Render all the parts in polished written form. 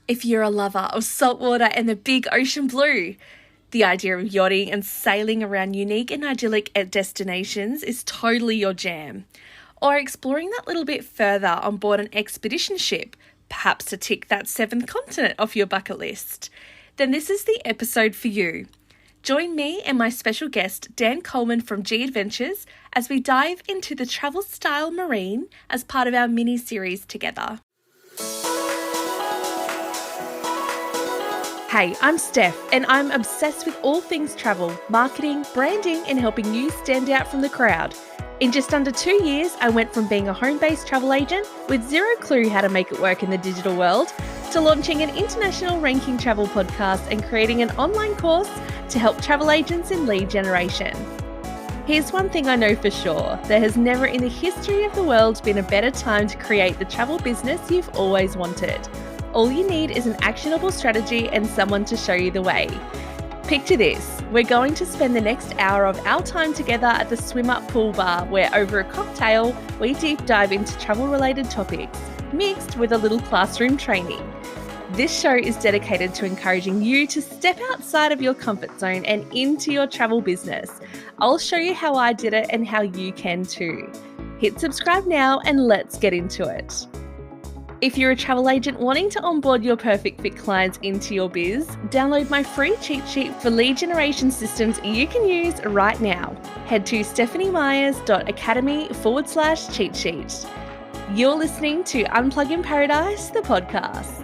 If you're a lover of saltwater and the big ocean blue, the idea of yachting and sailing around unique and idyllic destinations is totally your jam. Or exploring that little bit further on board an expedition ship, perhaps to tick that seventh continent off your bucket list, then this is the episode for you. Join me and my special guest, Dan Coleman from G Adventures, as we dive into the travel style marine as part of our mini-series together. Hey, I'm Steph, and I'm obsessed with all things travel, marketing, branding, and helping you stand out from the crowd. In just under 2 years, I went from being a home-based travel agent with zero clue how to make it work in the digital world to launching an international ranking travel podcast and creating an online course to help travel agents in lead generation. Here's one thing I know for sure. There has never in the history of the world been a better time to create the travel business you've always wanted. All you need is an actionable strategy and someone to show you the way. Picture this, we're going to spend the next hour of our time together at the Swim Up Pool Bar, where over a cocktail, we deep dive into travel-related topics, mixed with a little classroom training. This show is dedicated to encouraging you to step outside of your comfort zone and into your travel business. I'll show you how I did it and how you can too. Hit subscribe now and let's get into it. If you're a travel agent wanting to onboard your perfect fit clients into your biz, download my free cheat sheet for lead generation systems you can use right now. Head to stephaniemyers.academy/cheat sheet. You're listening to Unplug in Paradise, the podcast.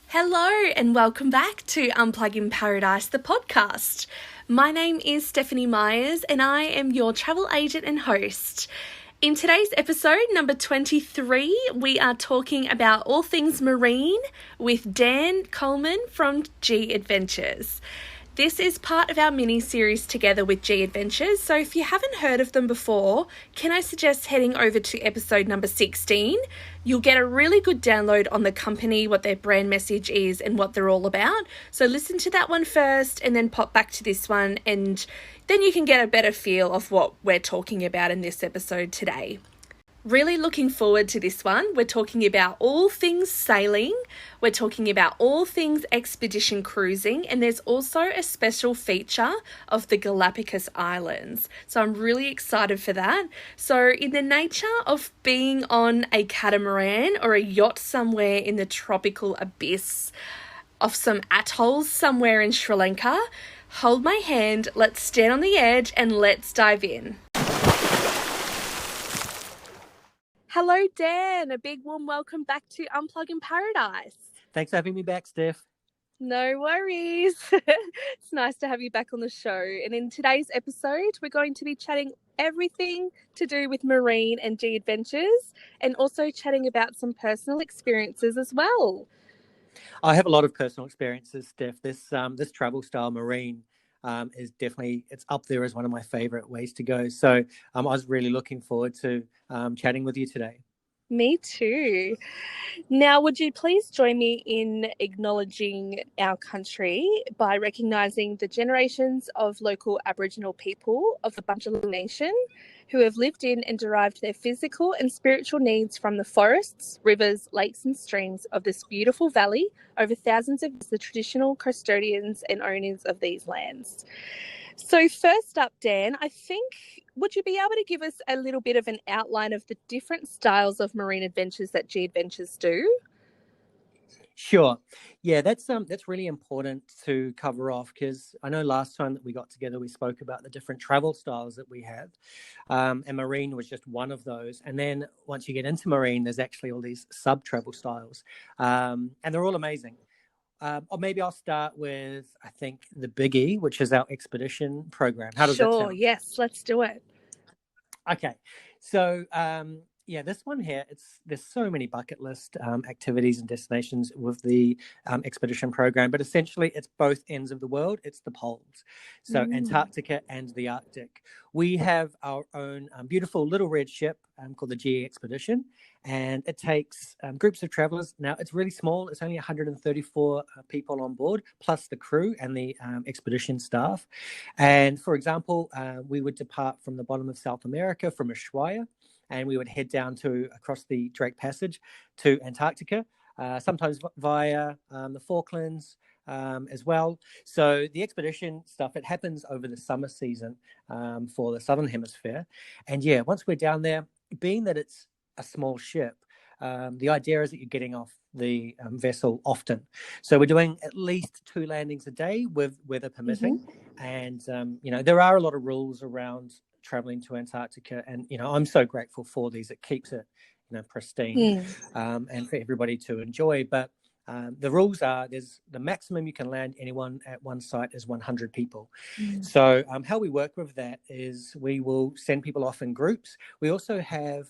Hello and welcome back to Unplug in Paradise, the podcast. My name is Stephanie Myers and I am your travel agent and host. In today's episode, number 23, we are talking about all things marine with Dan Coleman from G Adventures. This is part of our mini-series together with G Adventures, so if you haven't heard of them before, can I suggest heading over to episode number 16? You'll get a really good download on the company, what their brand message is and what they're all about. So listen to that one first and then pop back to this one, and then you can get a better feel of what we're talking about in this episode today. Really looking forward to this one. We're talking about all things sailing, we're talking about all things expedition cruising, and there's also a special feature of the Galapagos Islands. So I'm really excited for that. So in the nature of being on a catamaran or a yacht somewhere in the tropical abyss of some atolls somewhere in Sri Lanka, hold my hand, let's stand on the edge and let's dive in. Hello, Dan. A big warm welcome back to Unplug in Paradise. Thanks for having me back, Steph. No worries. It's nice to have you back on the show. And in today's episode, we're going to be chatting everything to do with marine and G Adventures, and also chatting about some personal experiences as well. I have a lot of personal experiences, Steph. This travel style marine is definitely, it's up there as one of my favorite ways to go. So I was really looking forward to chatting with you today. Me too. Now, would you please join me in acknowledging our country by recognising the generations of local Aboriginal people of the Bundjalung Nation who have lived in and derived their physical and spiritual needs from the forests, rivers, lakes and streams of this beautiful valley over thousands of years, the traditional custodians and owners of these lands. So first up, Dan, would you be able to give us a little bit of an outline of the different styles of marine adventures that G Adventures do? Sure. Yeah, that's really important to cover off, because I know last time that we got together, we spoke about the different travel styles that we have, and marine was just one of those. And then once you get into marine, there's actually all these sub-travel styles, and they're all amazing. Or maybe I'll start with, I think, the biggie, which is our expedition program. How does that sound? Sure, yes, let's do it. Okay. So Yeah, this one here, there's so many bucket list activities and destinations with the expedition program, but essentially it's both ends of the world. It's the poles, so Antarctica and the Arctic. We have our own beautiful little red ship called the GE Expedition, and it takes groups of travelers. Now, it's really small. It's only 134 people on board, plus the crew and the expedition staff. And for example, we would depart from the bottom of South America, from Ushuaia, and we would head down to across the Drake Passage to Antarctica, sometimes via the Falklands as well. So the expedition stuff, it happens over the summer season for the Southern Hemisphere. And yeah, once we're down there, being that it's a small ship, the idea is that you're getting off the vessel often. So we're doing at least 2 landings a day with weather permitting. And, there are a lot of rules around traveling to Antarctica, and I'm so grateful for these. It keeps it pristine and for everybody to enjoy. But the rules are, there's the maximum you can land anyone at one site is 100 people. So how we work with that is we will send people off in groups. We also have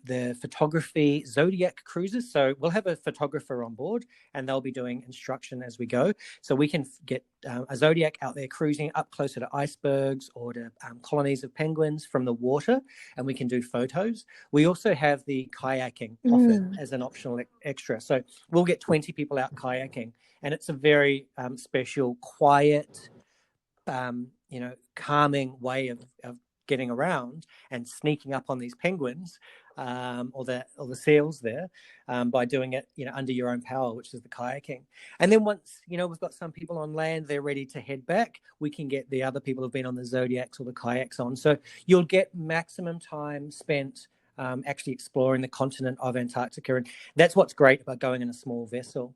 the photography Zodiac cruises. So we'll have a photographer on board, and they'll be doing instruction as we go. So we can get a Zodiac out there cruising up closer to icebergs or to colonies of penguins from the water, and we can do photos. We also have the kayaking offered as an optional extra. So we'll get 20 people out kayaking, and it's a very special, quiet, calming way of getting around and sneaking up on these penguins or the seals there by doing it under your own power, which is the kayaking. And then once we've got some people on land, they're ready to head back, we can get the other people who've been on the Zodiacs or the kayaks on. So you'll get maximum time spent actually exploring the continent of Antarctica. And that's what's great about going in a small vessel.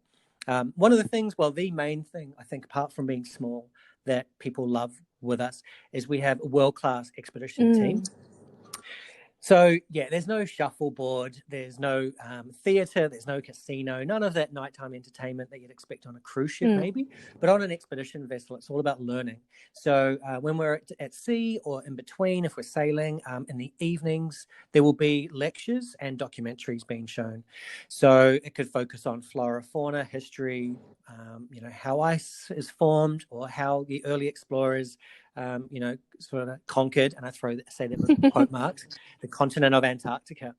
One of the things, the main thing, I think, apart from being small, that people love with us is we have a world-class expedition team. So, yeah, there's no shuffleboard, there's no theatre, there's no casino, none of that nighttime entertainment that you'd expect on a cruise ship maybe. But on an expedition vessel, it's all about learning. So when we're at sea or in between, if we're sailing, in the evenings, there will be lectures and documentaries being shown. So it could focus on flora, fauna, history, how ice is formed, or how the early explorers sort of conquered, and I say that with quote marks, the continent of Antarctica.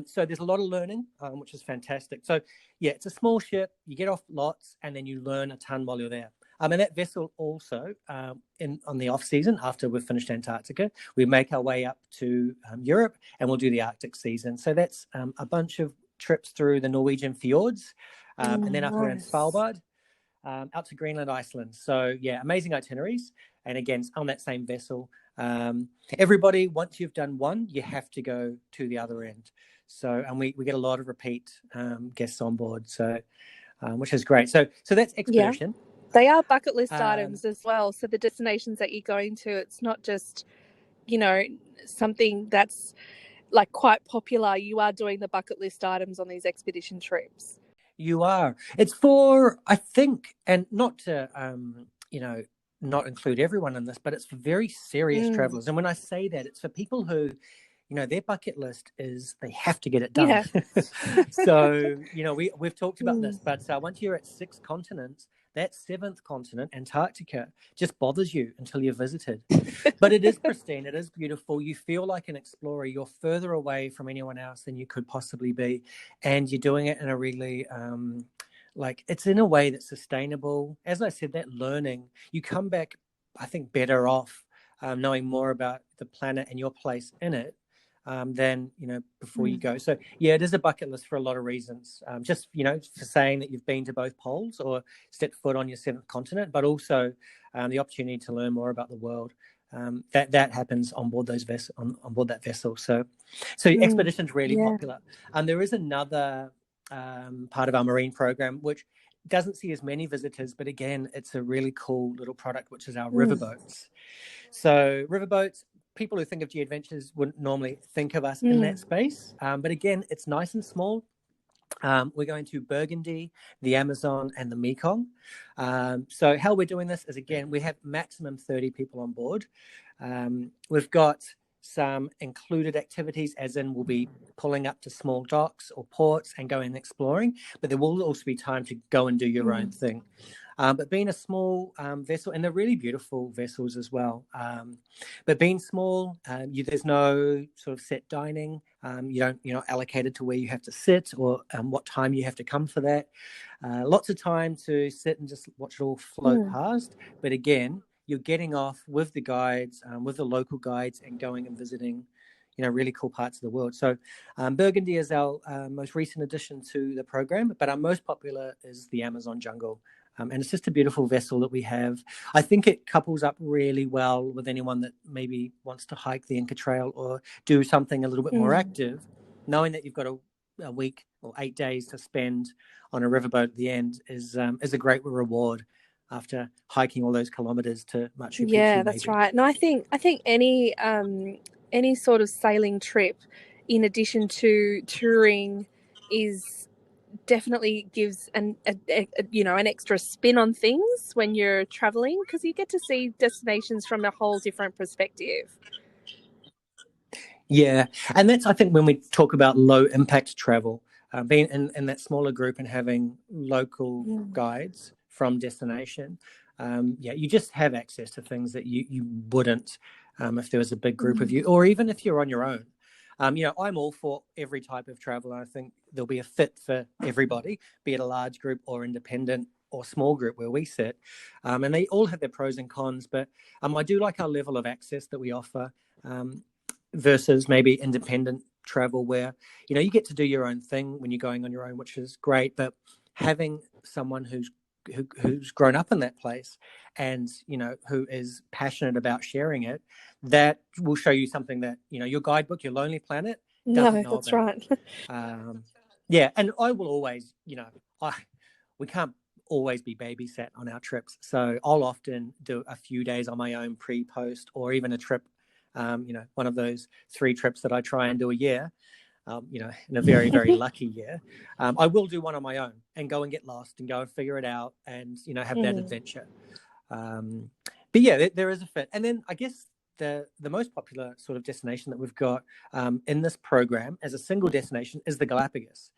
So there's a lot of learning, which is fantastic. So yeah, it's a small ship, you get off lots, and then you learn a ton while you're there. And that vessel also, on the off season, after we've finished Antarctica, we make our way up to Europe, and we'll do the Arctic season. So that's a bunch of trips through the Norwegian fjords, and then up around Svalbard, out to Greenland, Iceland. So yeah, amazing itineraries. And again, on that same vessel, everybody, once you've done one, you have to go to the other end. So, and we get a lot of repeat guests on board, so which is great. So that's expedition. Yeah. They are bucket list items as well. So the destinations that you're going to, it's not just, something that's like quite popular. You are doing the bucket list items on these expedition trips. You are. It's for, I think, and not to, not include everyone in this, but it's for very serious travelers. And when I say that, it's for people who, their bucket list is they have to get it done. Yeah. So, we've talked about this, but once you're at 6 continents, that 7th continent, Antarctica, just bothers you until you've visited. But it is pristine. It is beautiful. You feel like an explorer. You're further away from anyone else than you could possibly be. And you're doing it in a really, it's in a way that's sustainable. As I said, that learning, you come back, I think, better off knowing more about the planet and your place in it. Than before you go. So yeah, it is a bucket list for a lot of reasons. Just for saying that you've been to both poles or stepped foot on your 7th continent, but also the opportunity to learn more about the world. That happens on board on board that vessel. So expedition's really popular. There is another part of our marine program which doesn't see as many visitors, but again, it's a really cool little product, which is our riverboats. So riverboats, people who think of G-Adventures wouldn't normally think of us in that space. But again, it's nice and small. We're going to Burgundy, the Amazon, and the Mekong. So how we're doing this is, again, we have maximum 30 people on board. We've got some included activities, as in we'll be pulling up to small docks or ports and going and exploring, but there will also be time to go and do your own thing. But being a small vessel, and they're really beautiful vessels as well, but being small, there's no sort of set dining. You're not allocated to where you have to sit or what time you have to come for that. Lots of time to sit and just watch it all float past. But again, you're getting off with the guides, with the local guides, and going and visiting, really cool parts of the world. So Burgundy is our most recent addition to the program, but our most popular is the Amazon jungle. And it's just a beautiful vessel that we have. I think it couples up really well with anyone that maybe wants to hike the Inca Trail or do something a little bit more active, knowing that you've got a week or 8 days to spend on a riverboat at the end is a great reward after hiking all those kilometers to Machu Picchu. Yeah, that's right. And I think any sort of sailing trip, in addition to touring, definitely gives an extra spin on things when you're traveling, because you get to see destinations from a whole different perspective. Yeah, and that's, I think, when we talk about low impact travel, being in that smaller group and having local guides from destination, you just have access to things that you wouldn't if there was a big group of you, or even if you're on your own. I'm all for every type of travel. I think there'll be a fit for everybody, be it a large group or independent or small group where we sit. And they all have their pros and cons, but I do like our level of access that we offer versus maybe independent travel where, you get to do your own thing when you're going on your own, which is great. But having someone who's grown up in that place and, who is passionate about sharing it, that will show you something that, your guidebook, your Lonely Planet, doesn't know that's about. Right. And I will always, we can't always be babysat on our trips. So I'll often do a few days on my own pre-post, or even a trip, one of those 3 trips that I try and do a year. In a very, very lucky year, I will do one on my own and go and get lost and go and figure it out and, have that adventure. But yeah, there is a fit. And then I guess the most popular sort of destination that we've got in this program as a single destination is the Galapagos.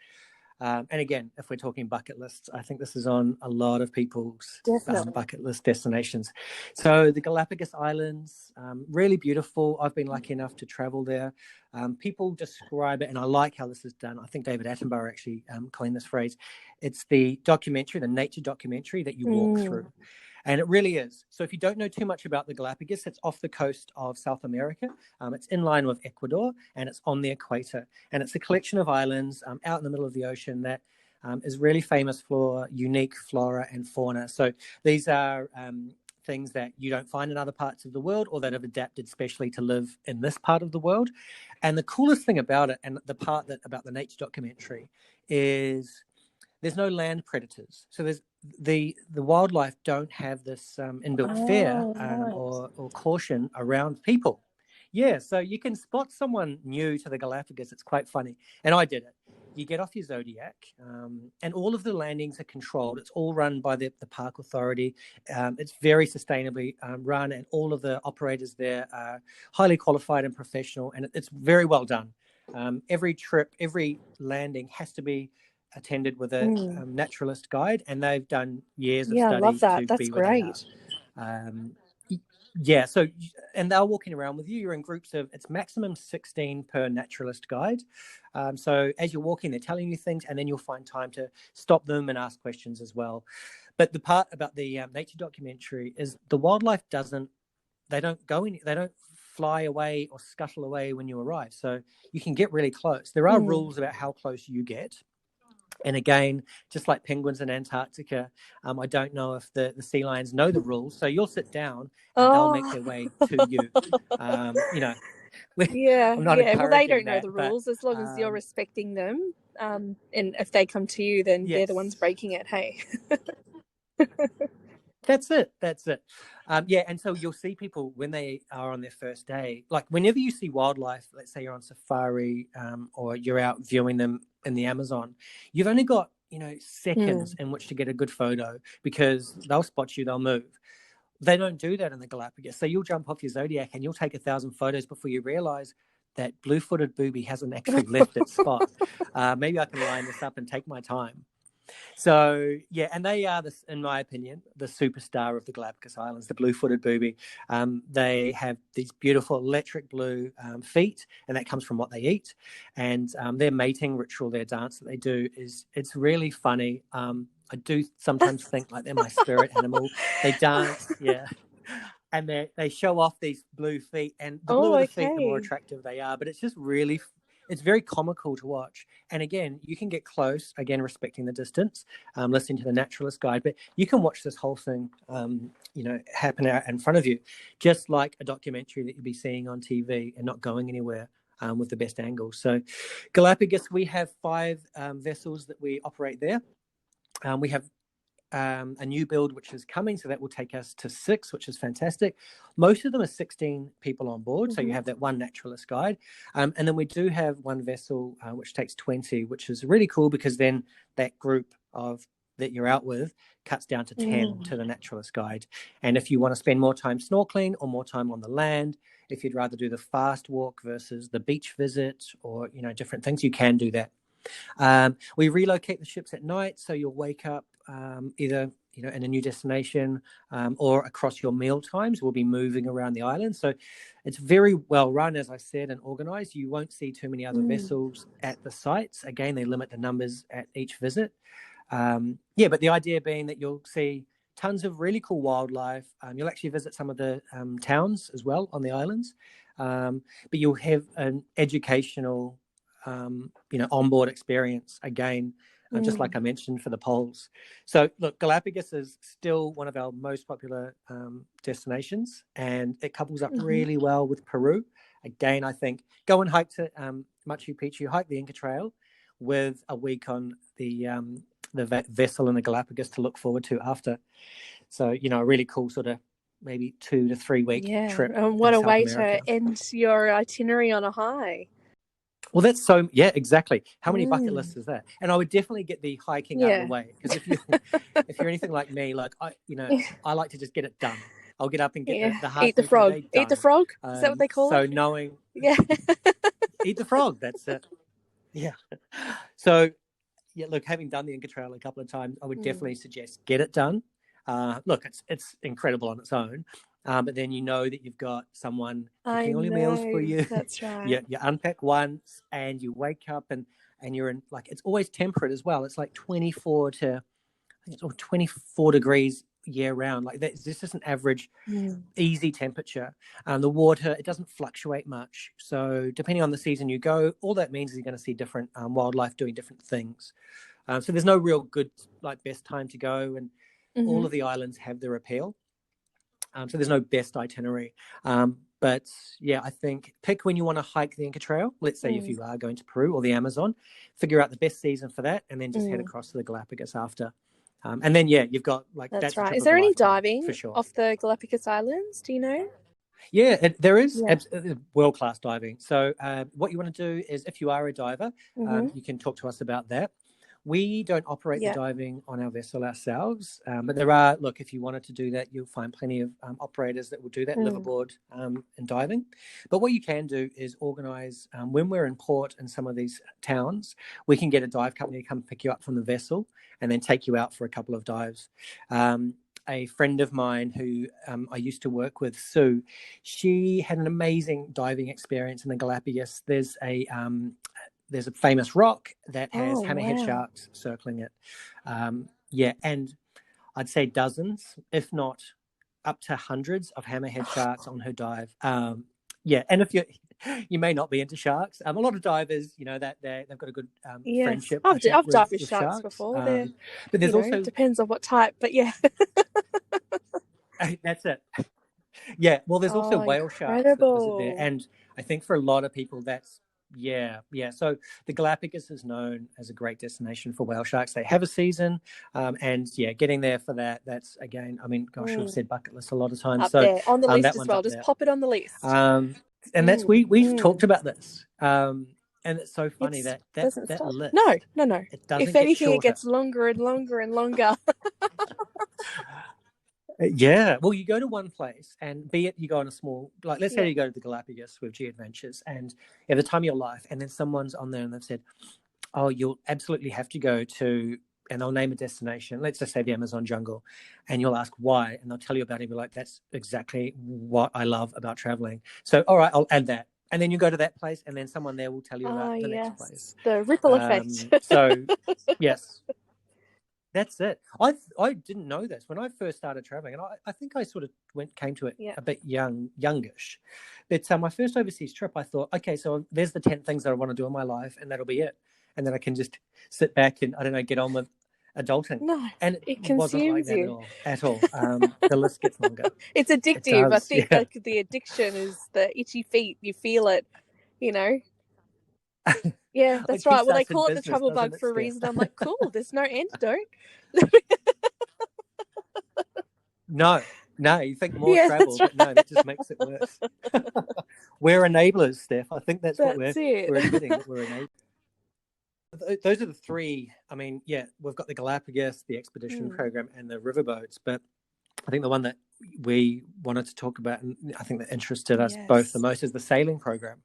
And again, if we're talking bucket lists, I think this is on a lot of people's bucket list destinations. So the Galapagos Islands, really beautiful. I've been lucky enough to travel there. People describe it, and I like how this is done. I think David Attenborough actually coined this phrase. It's the documentary, the nature documentary that you walk through. And it really is. So if you don't know too much about the Galapagos, it's off the coast of South America. It's in line with Ecuador, and it's on the equator. And it's a collection of islands out in the middle of the ocean that is really famous for unique flora and fauna. So these are things that you don't find in other parts of the world, or that have adapted specially to live in this part of the world. And the coolest thing about it, and the part about the nature documentary, is there's no land predators. So there's the wildlife don't have this inbuilt fear or caution around people. Yeah, so you can spot someone new to the Galapagos. It's quite funny. And I did it. You get off your Zodiac, and all of the landings are controlled. It's all run by the park authority. It's very sustainably run, and all of the operators there are highly qualified and professional, and it's very well done. Every trip, every landing has to be attended with a naturalist guide, and they've done years of study. I love that. That's be great. So, and they're walking around with you. You're in groups of, it's maximum 16 per naturalist guide. So as you're walking, they're telling you things, and then you'll find time to stop them and ask questions as well. But the part about the nature documentary is the wildlife they don't fly away or scuttle away when you arrive. So you can get really close. There are rules about how close you get. And again, just like penguins in Antarctica, I don't know if the sea lions know the rules. So you'll sit down and they'll make their way to you. I'm not well, they don't know that, the rules, as long as you're respecting them. And if they come to you, then they're the ones breaking it. Hey. That's it. And so you'll see people when they are on their first day, like whenever you see wildlife, let's say you're on safari or you're out viewing them in the Amazon, you've only got, seconds in which to get a good photo, because they'll spot you, they'll move. They don't do that in the Galapagos. So you'll jump off your Zodiac and you'll take 1,000 photos before you realize that blue-footed booby hasn't actually left its spot. Maybe I can line this up and take my time. So, yeah, and they are, in my opinion, the superstar of the Galapagos Islands, the blue-footed booby. They have these beautiful electric blue feet, and that comes from what they eat. And their mating ritual, their dance that they do, it's really funny. I do sometimes think like they're my spirit animal. They dance, yeah. And they show off these blue feet, and the bluer the feet, the more attractive they are. But it's just really, it's very comical to watch. And again, you can get close, again, respecting the distance, listening to the naturalist guide, but you can watch this whole thing, happen out in front of you, just like a documentary that you'd be seeing on TV and not going anywhere with the best angles. So Galapagos, we have 5 vessels that we operate there. We have a new build which is coming, so that will take us to 6, which is fantastic. Most of them are 16 people on board, so you have that one naturalist guide, and then we do have one vessel which takes 20, which is really cool because then that group of that you're out with cuts down to 10 to the naturalist guide. And if you want to spend more time snorkeling or more time on the land, if you'd rather do the fast walk versus the beach visit or different things, you can do that. We relocate the ships at night, so you'll wake up either in a new destination or across your meal times. We'll be moving around the island, so it's very well run, as I said, and organized. You won't see too many other vessels at the sites. Again, they limit the numbers at each visit. But the idea being that you'll see tons of really cool wildlife. You'll actually visit some of the towns as well on the islands, but you'll have an educational onboard experience again, just like I mentioned for the poles. So look, Galapagos is still one of our most popular destinations, and it couples up really well with Peru. Again, I think go and hike to Machu Picchu, hike the Inca Trail with a week on the vessel in the Galapagos to look forward to after. So, a really cool sort of maybe 2 to 3 week trip. And what a way to end your itinerary on a high. Well, that's exactly. How many bucket lists is that? And I would definitely get the hiking out of the way, because if you're anything like me, like I like to just get it done. I'll get up and get the hard eat the frog. Eat the frog. Is that what they call it? So knowing, eat the frog. That's it. Yeah. So look, having done the Inca Trail a couple of times, I would definitely suggest get it done. Look, it's incredible on its own. But then that you've got someone cooking all your meals for you. That's right. You unpack once and you wake up and you're in, like, it's always temperate as well. It's like 24 degrees year round. Like this is an average easy temperature. The water, it doesn't fluctuate much. So depending on the season you go, all that means is you're going to see different wildlife doing different things. So there's no real good, best time to go. And all of the islands have their appeal. So there's no best itinerary. But I think pick when you want to hike the Inca Trail. Let's say if you are going to Peru or the Amazon, figure out the best season for that, and then just head across to the Galapagos after. And then you've got that's right. Is there any diving off the Galapagos Islands? Do you know? Yeah, there is world-class diving. So what you want to do is, if you are a diver, you can talk to us about that. We don't operate the diving on our vessel ourselves, but there are, if you wanted to do that, you'll find plenty of operators that will do that, live aboard and diving. But what you can do is organise, when we're in port in some of these towns, we can get a dive company to come pick you up from the vessel and then take you out for a couple of dives. A friend of mine who I used to work with, Sue, she had an amazing diving experience in the Galapagos. There's a famous rock that has hammerhead sharks circling it. And I'd say dozens, if not up to hundreds of hammerhead sharks on her dive. And if you may not be into sharks. A lot of divers, that they've got a good friendship. I've dived with sharks before. But there's also depends on what type, but that's it. Yeah, well, there's also whale sharks that visit there, and I think for a lot of people that's so the Galapagos is known as a great destination for whale sharks. They have a season, and getting there for that's again, we've said bucket list a lot of times. Up there on the list as well. Just pop it on the list. And that's we've talked about this. And it's so funny that list. No. It doesn't. If anything, it gets longer and longer and longer. Yeah, well, you go to one place, and be it you go on a small, like let's say Yeah. you go to the Galapagos with G Adventures, and at the time of your life, and then someone's on there and they've said, "Oh, you'll absolutely have to go to," and they'll name a destination. Let's just say the Amazon jungle, and you'll ask why, and they'll tell you about it. And be like, "That's exactly what I love about traveling." So, all right, I'll add that, and then you go to that place, and then someone there will tell you Oh, about the next place. yes. The ripple effect. So, yes. That's it. I didn't know this when I first started traveling, and I think I sort of came to it Yeah. a bit youngish. But my first overseas trip, I thought, okay, so there's the 10 things that I want to do in my life, and that'll be it. And then I can just sit back and, I don't know, get on with adulting. No, And it it wasn't like consumes that you. at all. The list gets longer. It's It addictive. I does, think yeah. like the addiction is the itchy feet. You feel it, you know. Yeah, that's It right. keeps Well, they us in call it the business, travel doesn't bug it, for a Steph? reason. I'm like, cool, there's no antidote. No, you think more Yeah, travel, that's but no, right. that just makes it worse. We're enablers, Steph. I think that's what That's we're it. admitting, that we're enablers. Those are the three. I mean, yeah, we've got the Galapagos, the expedition program, and the riverboats. But I think the one that we wanted to talk about, and I think that interested us both the Yes. most, is the sailing program.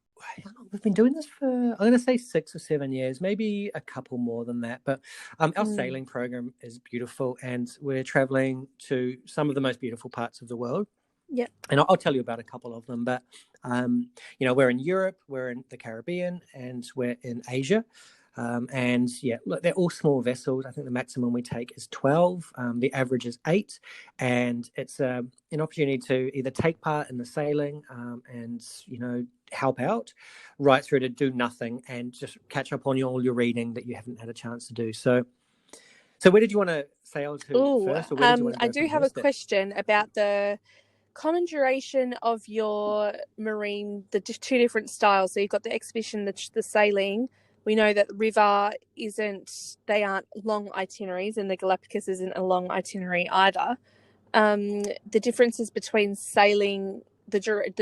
We've been doing this for, I'm going to say 6 or 7 years, maybe a couple more than that. But our sailing program is beautiful, and we're traveling to some of the most beautiful parts of the world. Yep. And I'll tell you about a couple of them. But, you know, we're in Europe, we're in the Caribbean, and we're in Asia. And yeah, look, they're all small vessels. I think the maximum we take is 12. The average is 8. And it's an opportunity to either take part in the sailing and, you know, help out, right through to do nothing and just catch up on all your reading that you haven't had a chance to do. So where did you want to sail to first? Or where did you want to go I do have a question about the common duration of your marine, the 2 different styles. So you've got the expedition, the sailing. We know that river they aren't long itineraries, and the Galapagos isn't a long itinerary either. The differences between sailing, the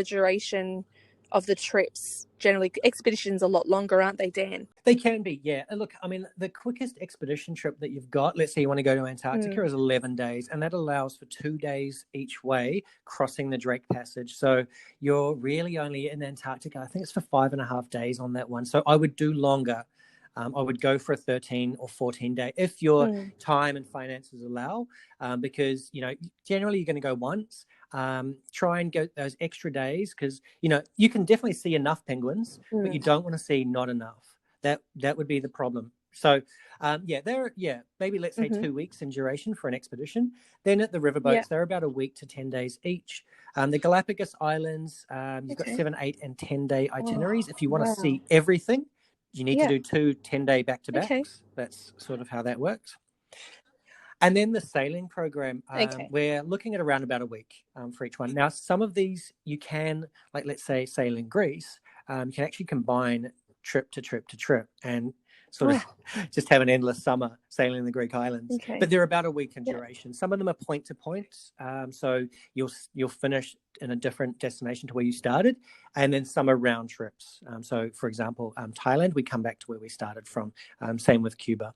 duration of the trips, generally expeditions a lot longer, aren't they, Dan? They can be, yeah. And look, I mean, the quickest expedition trip that you've got, let's say you want to go to Antarctica, is 11 days, and that allows for 2 days each way crossing the Drake Passage. So you're really only in Antarctica, I think it's for 5.5 days on that one. So I would do longer. I would go for a 13 or 14 day if your time and finances allow, because, you know, generally you're going to go once. Try and go those extra days, because, you know, you can definitely see enough penguins, but you don't want to see not enough. That would be the problem. So, maybe let's say 2 weeks in duration for an expedition. Then at the riverboats, they're about a week to 10 days each. The Galapagos Islands, you've got 7, 8, and 10-day itineraries. If you want to see everything, you need to do 2 10-day back-to-backs. That's sort of how that works. And then the sailing program, we're looking at around about a week for each one. Now, some of these you can, like let's say sail in Greece, you can actually combine trip to trip to trip and sort of just have an endless summer sailing the Greek islands. But they're about a week in duration. Some of them are point to point, so you'll finish in a different destination to where you started, and then some are round trips. So, for example, Thailand, we come back to where we started from. Same with Cuba.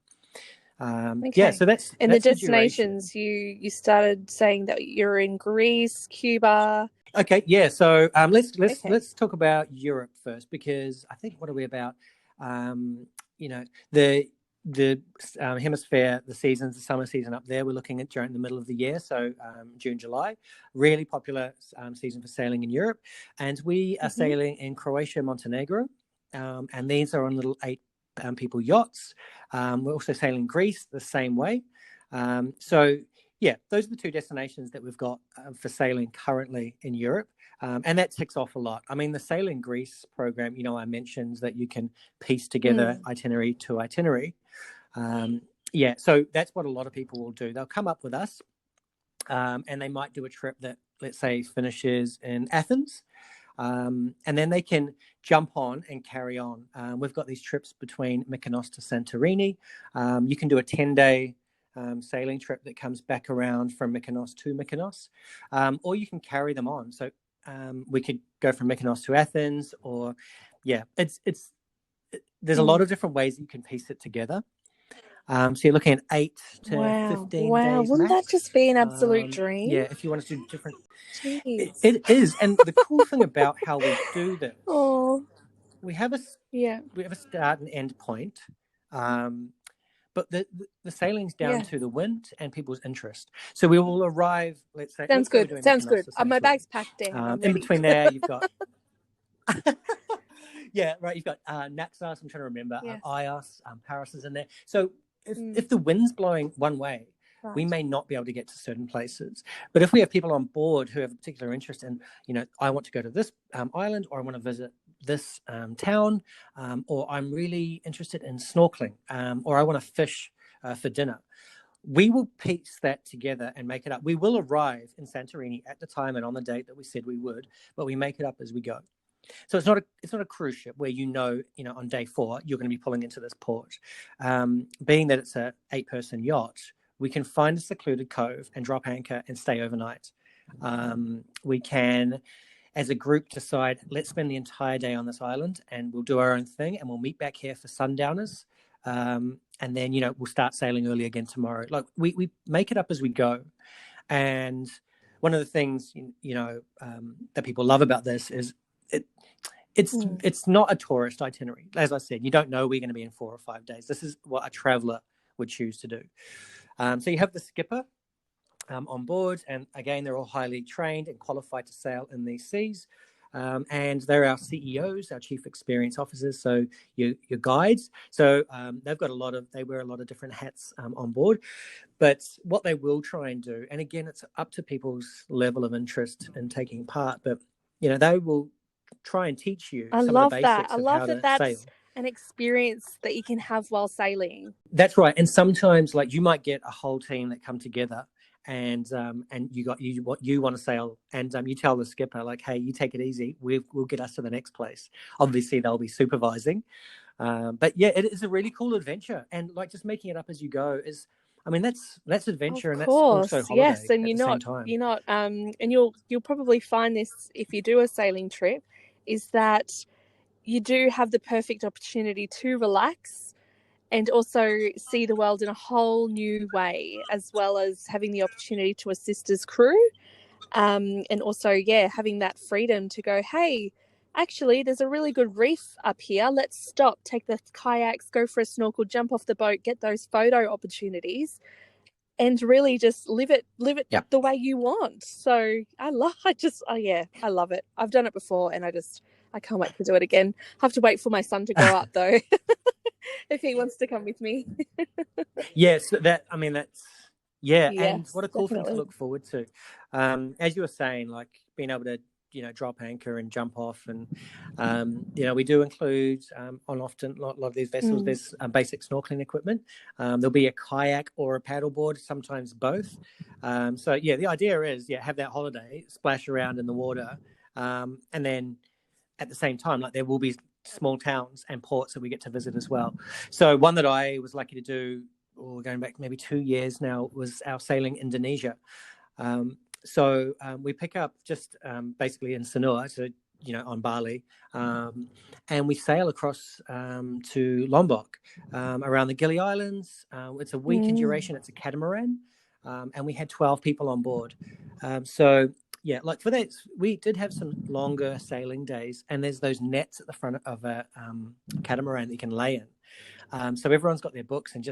So that's the destinations you started saying that you're in Greece, Cuba. Okay, yeah. So let's talk about Europe first, because I think what are we about? You know, the hemisphere, the seasons, the summer season up there, we're looking at during the middle of the year, so June, July, really popular season for sailing in Europe, and we are sailing in Croatia, Montenegro, and these are on little 8 people yachts. We're also sailing Greece the same way. So yeah, those are the 2 destinations that we've got for sailing currently in Europe. And that ticks off a lot. I mean, the Sailing Greece program, you know, I mentioned that you can piece together itinerary to itinerary. So that's what a lot of people will do. They'll come up with us and they might do a trip that, let's say, finishes in Athens. And then they can jump on and carry on. We've got these trips between Mykonos to Santorini. You can do a 10-day sailing trip that comes back around from Mykonos to Mykonos, or you can carry them on. So we could go from Mykonos to Athens, or there's a lot of different ways that you can piece it together. So you're looking at 8 to Wow. 15 Wow. days Wouldn't that max. just be an absolute dream? Yeah, if you want to do different. Jeez. It is. And the cool thing about how we do this, Oh, we have a yeah. start and end point. But the sailing's down Yeah. to the wind and people's interest. So we will arrive, let's say Sounds we're good. doing Sounds Mykonos good. or My Santorini. bag's packed in. I'm In ready. between there, you've got yeah, right. You've got Naxos. I'm trying to remember. Yes. Ios. Paris is in there. So Mm. if the wind's blowing one way, we Right. may not be able to get to certain places. But if we have people on board who have a particular interest in, I want to go to this island, or I want to visit this town, or I'm really interested in snorkeling, or I want to fish for dinner, we will piece that together and make it up. We will arrive in Santorini at the time and on the date that we said we would, but we make it up as we go. So it's not a cruise ship where on day 4 you're going to be pulling into this port. Being that it's a 8-person yacht, we can find a secluded cove and drop anchor and stay overnight. We can, as a group, decide, let's spend the entire day on this island and we'll do our own thing and we'll meet back here for sundowners. And then, we'll start sailing early again tomorrow. Like we make it up as we go. And one of the things, that people love about this is it's not a tourist itinerary. As I said, you don't know we're going to be in 4 or 5 days. This is what a traveler would choose to do. So you have the skipper on board, and again, they're all highly trained and qualified to sail in these seas. And they're our CEOs, our chief experience officers, so your guides. So they've got they wear a lot of different hats on board. But what they will try and do, and again, it's up to people's level of interest in taking part, but they will try and teach you some of the basics of how to that's sail. an experience that you can have while sailing. That's right. And sometimes, like, you might get a whole team that come together, and you want to sail, and you tell the skipper, like, hey, you take it easy, we'll get us to the next place. Obviously they'll be supervising, but yeah, it is a really cool adventure, and like just making it up as you go is, that's adventure, and that's also holiday. Yes, and you're not and you'll probably find this if you do a sailing trip, is that you do have the perfect opportunity to relax and also see the world in a whole new way, as well as having the opportunity to assist as crew. And also, having that freedom to go, hey, actually, there's a really good reef up here. Let's stop, take the kayaks, go for a snorkel, jump off the boat, get those photo opportunities, and really just live it the way you want. So I love it. I've done it before, and I can't wait to do it again. I have to wait for my son to grow up, though, if he wants to come with me. Yes, that's and what a cool definitely. thing to look forward to. As you were saying, like being able to drop anchor and jump off, and we do include on often a lot of these vessels there's basic snorkeling equipment. There'll be a kayak or a paddleboard, sometimes both. So the idea is have that holiday, splash around in the water, and then at the same time, like, there will be small towns and ports that we get to visit as well. So one that I was lucky to do, going back maybe 2 years now, was our sailing Indonesia. So we pick up just basically in Sanur, so on Bali, and we sail across to Lombok, around the Gili Islands. It's a week in duration. It's a catamaran, and we had 12 people on board. Like for that, we did have some longer sailing days, and there's those nets at the front of a catamaran that you can lay in. So everyone's got their books, and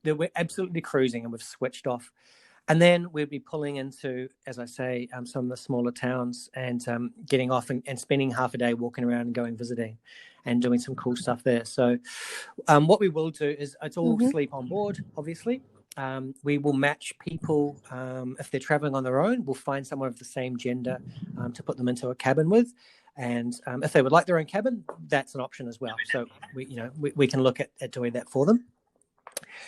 we're absolutely cruising, and we've switched off. And then we'll be pulling into, as I say, some of the smaller towns, and getting off and spending half a day walking around and going visiting and doing some cool stuff there. So what we will do is, it's all sleep on board, obviously. We will match people if they're traveling on their own. We'll find someone of the same gender to put them into a cabin with, and if they would like their own cabin, that's an option as well. So we can look at doing that for them.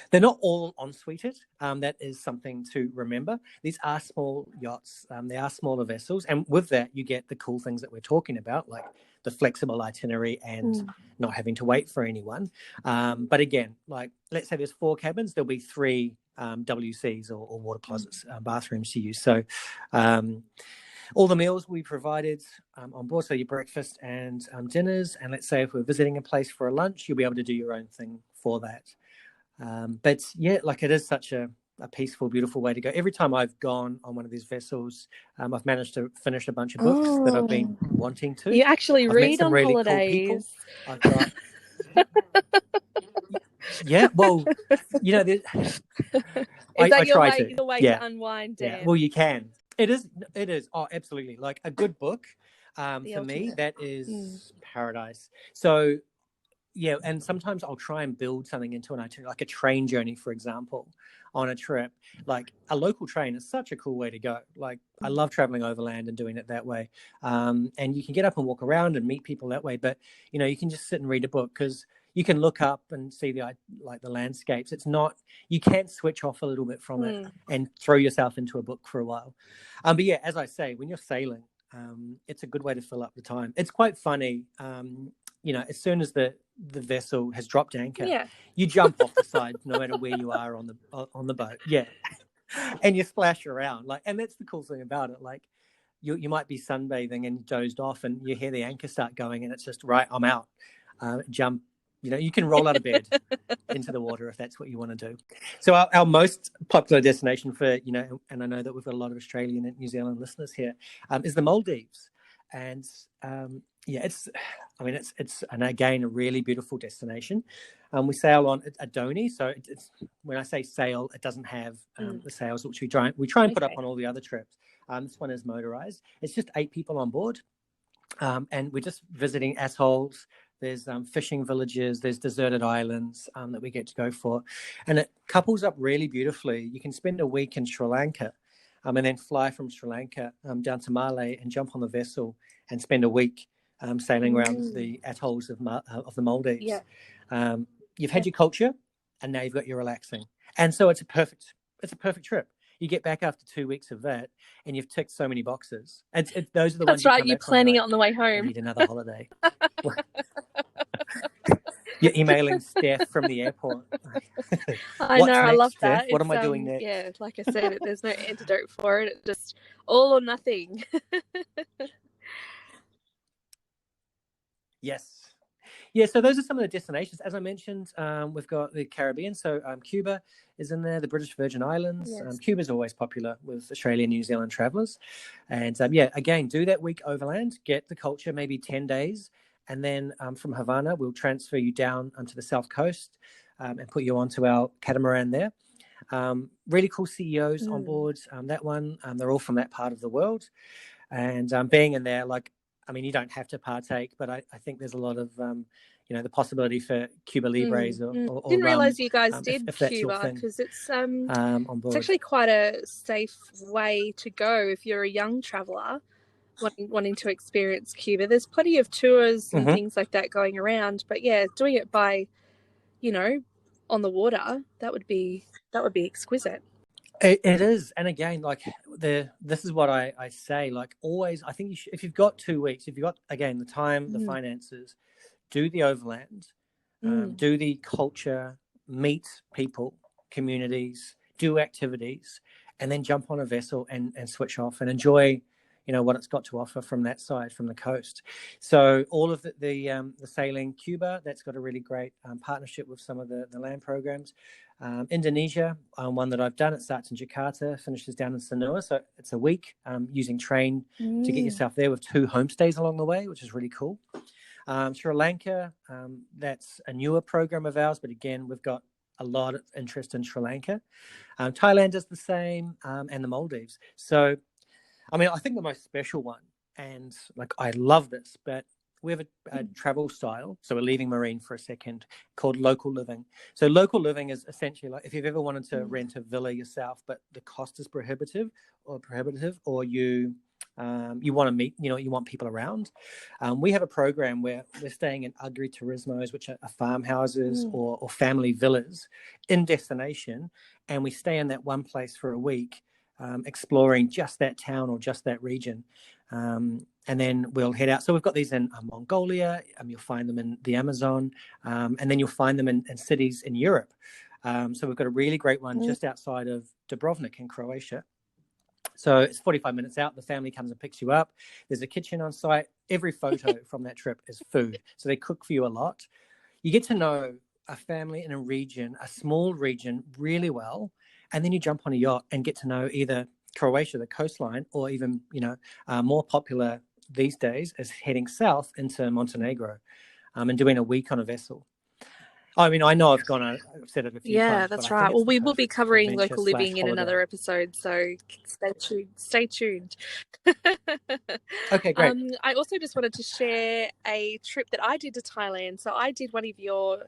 They're not all en-suited. That is something to remember. These are small yachts. They are smaller vessels, and with that you get the cool things that we're talking about, like the flexible itinerary and not having to wait for anyone. But again, like, let's say there's 4 cabins, there'll be 3 WCs or water closets, bathrooms to use. So all the meals we provided on board, so your breakfast and dinners. And let's say if we're visiting a place for a lunch, you'll be able to do your own thing for that. But yeah, like it is such a peaceful, beautiful way to go. Every time I've gone on one of these vessels, I've managed to finish a bunch of books that I've been Oh, wanting to. you actually I've met read some on really cool people. holidays. I've got, yeah, well, you know, Is that I try to, your way yeah, to unwind, yeah. Dan? Well, you can. It is. Oh, absolutely. Like a good book, The for me, ultimate. that is paradise. So yeah, and sometimes I'll try and build something into an itinerary, like a train journey, for example, on a trip. Like a local train is such a cool way to go. Like I love traveling overland and doing it that way. And you can get up and walk around and meet people that way. But you know, you can just sit and read a book because you can look up and see the landscapes. It's not, you can switch off a little bit from it and throw yourself into a book for a while. But yeah, as I say, when you're sailing, it's a good way to fill up the time. It's quite funny. You know, as soon as the vessel has dropped anchor, you jump off the side, no matter where you are on the boat. Yeah, and you splash around, like, and that's the cool thing about it. Like, you might be sunbathing and dozed off, and you hear the anchor start going, and it's just right. I'm out. Jump. You know, you can roll out of bed into the water if that's what you want to do. So our most popular destination for, you know, and I know that we've got a lot of Australian and New Zealand listeners here, is the Maldives. And yeah, it's and again a really beautiful destination. We sail on Adoni, so it's when I say sail, it doesn't have the sails which we try and put up on all the other trips. This one is motorized. It's just 8 people on board, and we're just visiting atolls. There's fishing villages, there's deserted islands that we get to go for, and it couples up really beautifully. You can spend a week in Sri Lanka, and then fly from Sri Lanka down to Malé and jump on the vessel and spend a week sailing around the atolls of the Maldives. Yeah. You've had your culture, and now you've got your relaxing, and so it's a perfect trip. You get back after 2 weeks of that, and you've ticked so many boxes. Those are the ones. That's right. You're planning it on the way home. I need another holiday. You're emailing Steph from the airport. I know. I love that. Steph? What am I doing next? Yeah, like I said, there's no antidote for it. It's just all or nothing. Yes. Yeah, so those are some of the destinations. As I mentioned, we've got the Caribbean. So Cuba is in there, the British Virgin Islands. Yes. Cuba is always popular with Australian, New Zealand travellers. And yeah, again, do that week overland, get the culture, maybe 10 days. And then from Havana, we'll transfer you down onto the South Coast and put you onto our catamaran there. Really cool CEOs on board that one. They're all from that part of the world. And being in there, like, I mean, you don't have to partake, but I think there's a lot of, you know, the possibility for Cuba Libres or didn't realize you guys did if Cuba, because it's actually quite a safe way to go if you're a young traveller wanting to experience Cuba. There's plenty of tours and things like that going around, but yeah, doing it by, you know, on the water, that would be exquisite. It is, and again, like this is what I say. Like always, I think if you've got 2 weeks, if you've got again the time, the finances, do the overland, do the culture, meet people, communities, do activities, and then jump on a vessel and switch off and enjoy, you know, what it's got to offer from that side, from the coast. So all of the sailing, Cuba, that's got a really great partnership with some of the land programs. Indonesia, one that I've done, it starts in Jakarta, finishes down in Sanur. So it's a week using train to get yourself there with 2 homestays along the way, which is really cool. Sri Lanka, that's a newer program of ours, but again, we've got a lot of interest in Sri Lanka. Thailand is the same, and the Maldives. So, I mean, I think the most special one, and like I love this, but we have a travel style. So we're leaving marine for a second, called local living. So local living is essentially like if you've ever wanted to rent a villa yourself, but the cost is prohibitive, or you want to meet, you know, you want people around. We have a program where we're staying in agriturismos, which are farmhouses or family villas in destination, and we stay in that one place for a week, exploring just that town or just that region. And then we'll head out. So we've got these in Mongolia, you'll find them in the Amazon, and then you'll find them in cities in Europe. So we've got a really great one just outside of Dubrovnik in Croatia. So it's 45 minutes out. The family comes and picks you up. There's a kitchen on site. Every photo from that trip is food. So they cook for you a lot. You get to know a family in a region, a small region, really well, and then you jump on a yacht and get to know either Croatia, the coastline, or even, more popular these days is heading south into Montenegro, and doing a week on a vessel. I mean, I know I've said it a few times. Yeah, but that's I think right. it's Well, the we will be perfect covering adventure local living in /holiday. another episode, so stay tuned. Stay tuned. Okay, great. I also just wanted to share a trip that I did to Thailand. So I did one of your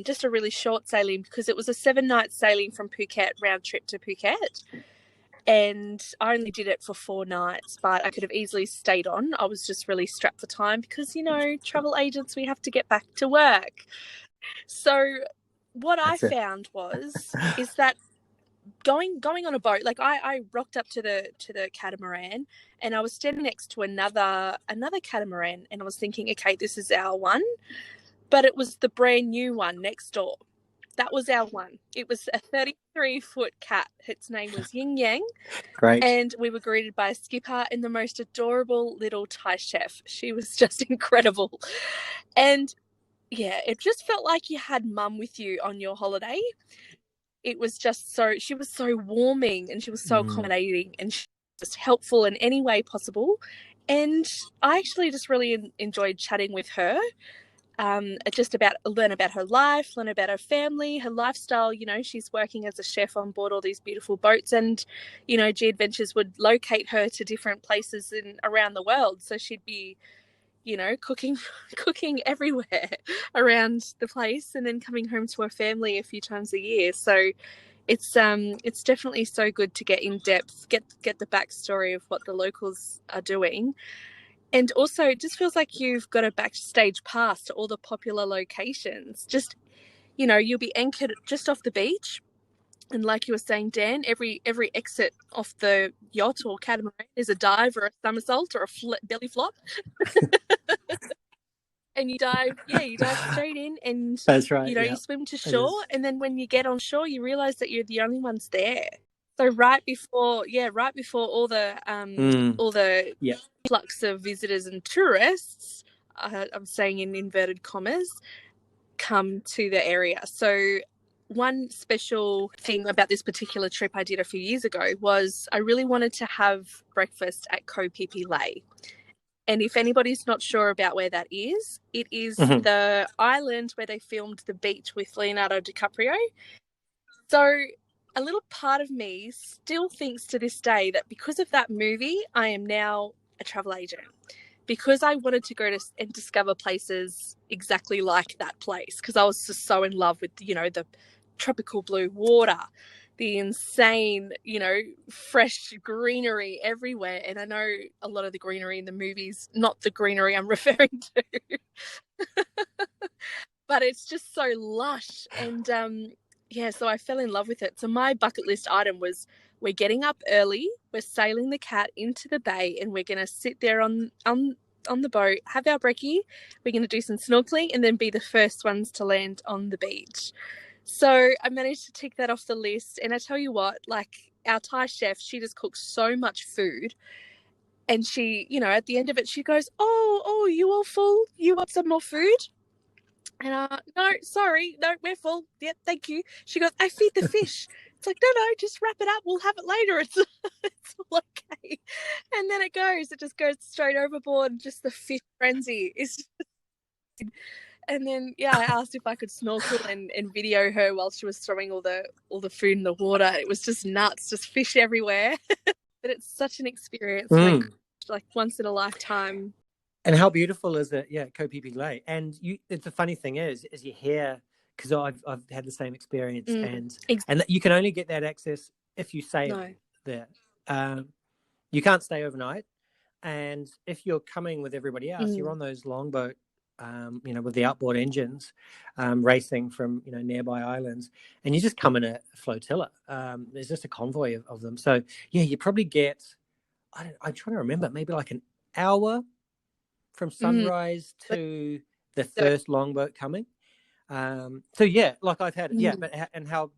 just a really short sailing, because it was a 7-night sailing from Phuket, round trip to Phuket. And I only did it for 4 nights, but I could have easily stayed on. I was just really strapped for time because, travel agents, we have to get back to work. So what That's I it. found is that going on a boat, like I rocked up to the catamaran, and I was standing next to another catamaran, and I was thinking, okay, this is our one, but it was the brand new one next door. That was our one. It was a 33-foot cat. Its name was Yin Yang. Great. And we were greeted by a skipper and the most adorable little Thai chef. She was just incredible. And yeah, it just felt like you had mum with you on your holiday. It was just she was so warming, and she was so accommodating, and she was just helpful in any way possible. And I actually just really enjoyed chatting with her. Just learn about her life, learn about her family, her lifestyle. She's working as a chef on board all these beautiful boats, and G Adventures would locate her to different places around the world, so she'd be cooking everywhere around the place, and then coming home to her family a few times a year. So it's definitely so good to get in depth, get the backstory of what the locals are doing. And also, it just feels like you've got a backstage pass to all the popular locations. Just, you'll be anchored just off the beach. And like you were saying, Dan, every exit off the yacht or catamaran is a dive or a somersault or a belly flop. And you dive straight in, and that's right. You swim to shore. And then when you get on shore, you realize that you're the only ones there. So right before all the flux of visitors and tourists, I'm saying in inverted commas, come to the area. So one special thing about this particular trip I did a few years ago was I really wanted to have breakfast at Koh Phi Phi Lay. And if anybody's not sure about where that is, it is the island where they filmed The Beach with Leonardo DiCaprio. So a little part of me still thinks to this day that because of that movie, I am now a travel agent, because I wanted to go and discover places exactly like that place, because I was just so in love with, the tropical blue water, the insane, fresh greenery everywhere. And I know a lot of the greenery in the movies, not the greenery I'm referring to, but it's just so lush. And so I fell in love with it. So my bucket list item was, we're getting up early, we're sailing the cat into the bay, and we're going to sit there on the boat, have our brekkie, we're going to do some snorkeling, and then be the first ones to land on the beach. So I managed to tick that off the list. And I tell you what, like our Thai chef, she just cooks so much food. And she, at the end of it, she goes, oh, you all full? You want some more food? And no, sorry, no, we're full. Yep, thank you. She goes, I feed the fish. It's like, no, just wrap it up. We'll have it later. It's all okay. And then it just goes straight overboard. Just the fish frenzy is. And then, I asked if I could snorkel and video her while she was throwing all the food in the water. It was just nuts, just fish everywhere. But it's such an experience, like once in a lifetime. And how beautiful is it? Yeah, Koh Phi Phi Lay. And the funny thing is you hear, because I've had the same experience, and you can only get that access if you stay there. You can't stay overnight, and if you're coming with everybody else, you're on those longboat, with the outboard engines, racing from nearby islands, and you just come in a flotilla. There's just a convoy of them. So you probably get, I'm trying to remember, maybe like an hour from sunrise to the first longboat coming. So like I've had, but and how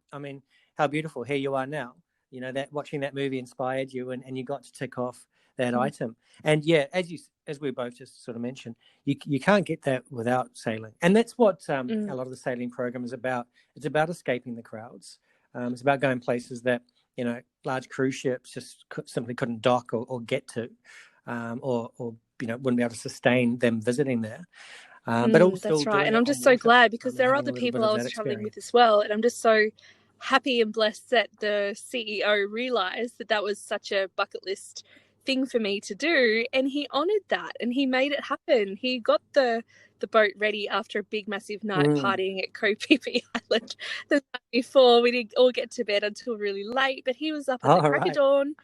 beautiful. Here you are now, that watching that movie inspired you, and you got to tick off that item. And yeah, as we both just sort of mentioned, you can't get that without sailing, and that's what a lot of the sailing program is about. It's about escaping the crowds. It's about going places that large cruise ships just simply couldn't dock or get to, or wouldn't be able to sustain them visiting there. But also that's right. And I'm just so glad, because there are other people I was traveling with as well. And I'm just so happy and blessed that the CEO realized that that was such a bucket list thing for me to do. And he honored that and he made it happen. He got the boat ready after a big, massive night partying at Koh Phi Phi Island the night before. We didn't all get to bed until really late, but he was up at the crack of dawn,